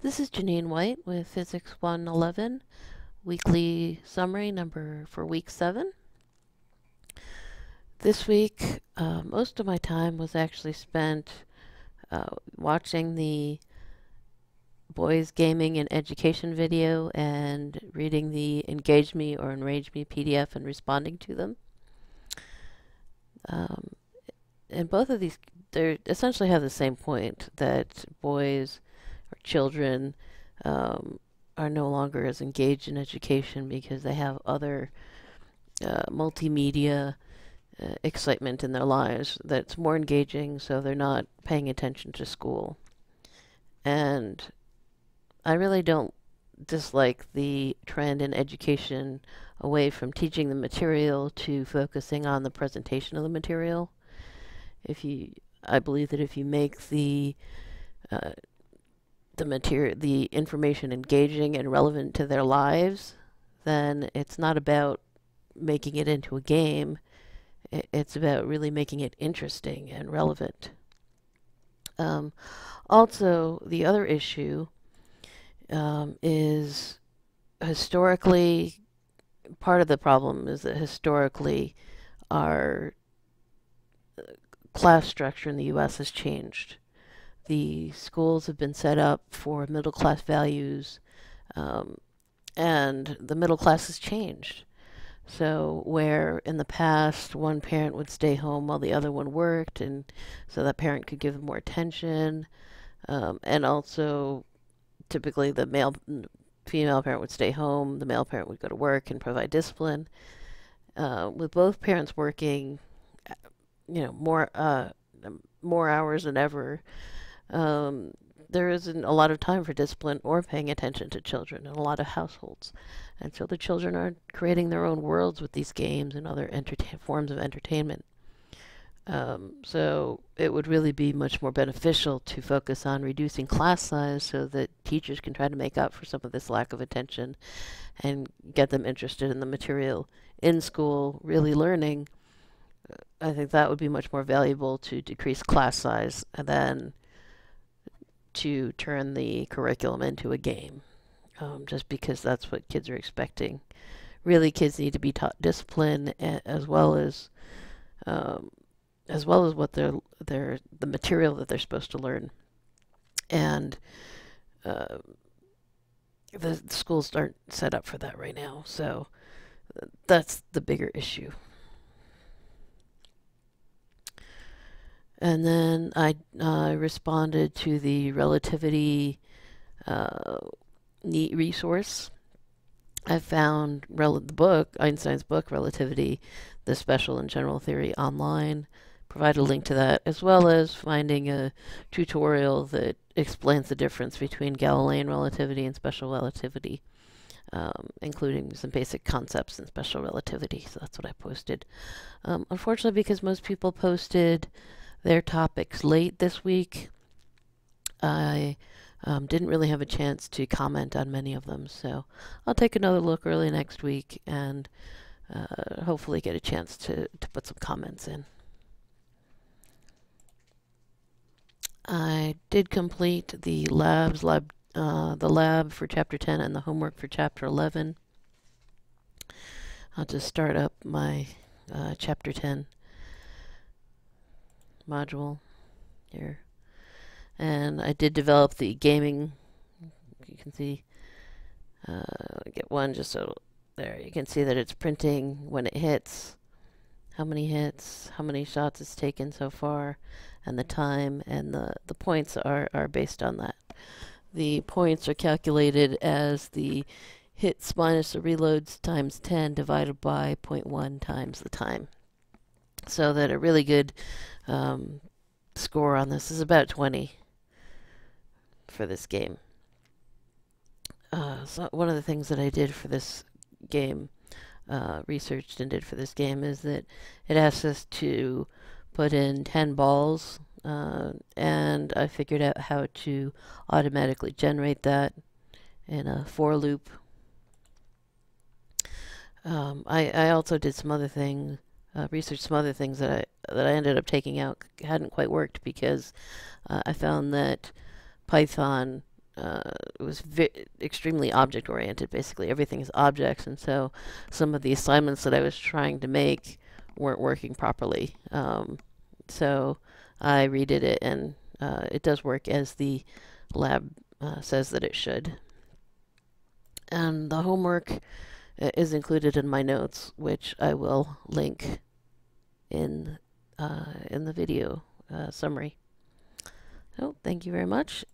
This is Janine White with Physics 111, weekly summary number for week 7. This week, most of my time was actually spent watching the boys gaming and education video and reading the Engage Me or Enrage Me PDF and responding to them. And both of these, they essentially have the same point, that boys or children are no longer as engaged in education because they have other multimedia excitement in their lives that's more engaging, so they're not paying attention to school. And I really don't dislike the trend in education away from teaching the material to focusing on the presentation of the material. I believe that if you make the information engaging and relevant to their lives, then it's not about making it into a game. It's about really making it interesting and relevant. Also, the other issue is historically, part of the problem is that historically our class structure in the U.S. has changed. The schools have been set up for middle class values, and the middle class has changed. So where in the past one parent would stay home while the other one worked, and so that parent could give them more attention, and also typically the female parent would stay home, the male parent would go to work and provide discipline. With both parents working, more hours than ever, there isn't a lot of time for discipline or paying attention to children in a lot of households. And so the children are creating their own worlds with these games and other forms of entertainment. So it would really be much more beneficial to focus on reducing class size so that teachers can try to make up for some of this lack of attention and get them interested in the material in school, really learning. I think that would be much more valuable to decrease class size than to turn the curriculum into a game, just because that's what kids are expecting. Really, kids need to be taught discipline as well as what the material that they're supposed to learn. And the schools aren't set up for that right now, so that's the bigger issue. And then I responded to the relativity neat resource. I found the book, Einstein's book, Relativity, the Special and General Theory, online. Provide a link to that, as well as finding a tutorial that explains the difference between Galilean relativity and special relativity, including some basic concepts in special relativity. So that's what I posted. Unfortunately, because most people posted their topics late this week, I didn't really have a chance to comment on many of them, so I'll take another look early next week and hopefully get a chance to put some comments in. I did complete the the lab for Chapter 10 and the homework for Chapter 11. I'll just start up my Chapter 10 module here. And I did develop the gaming. You can see, get one just so there. You can see that it's printing when it hits, how many hits, how many shots it's taken so far, and the time, and the points are based on that. The points are calculated as the hits minus the reloads times 10 divided by 0.1 times the time. So that a really good score on this is about 20 for this game. So one of the things that I did for this game, researched and did for this game, is that it asks us to put in 10 balls, and I figured out how to automatically generate that in a for loop. I also did some other things, researched some other things that I ended up taking out. Hadn't quite worked because I found that Python it was extremely object oriented. Basically, everything is objects, and so some of the assignments that I was trying to make weren't working properly. So I redid it, and it does work as the lab says that it should. And the homework is included in my notes, which I will link in the video summary. So thank you very much,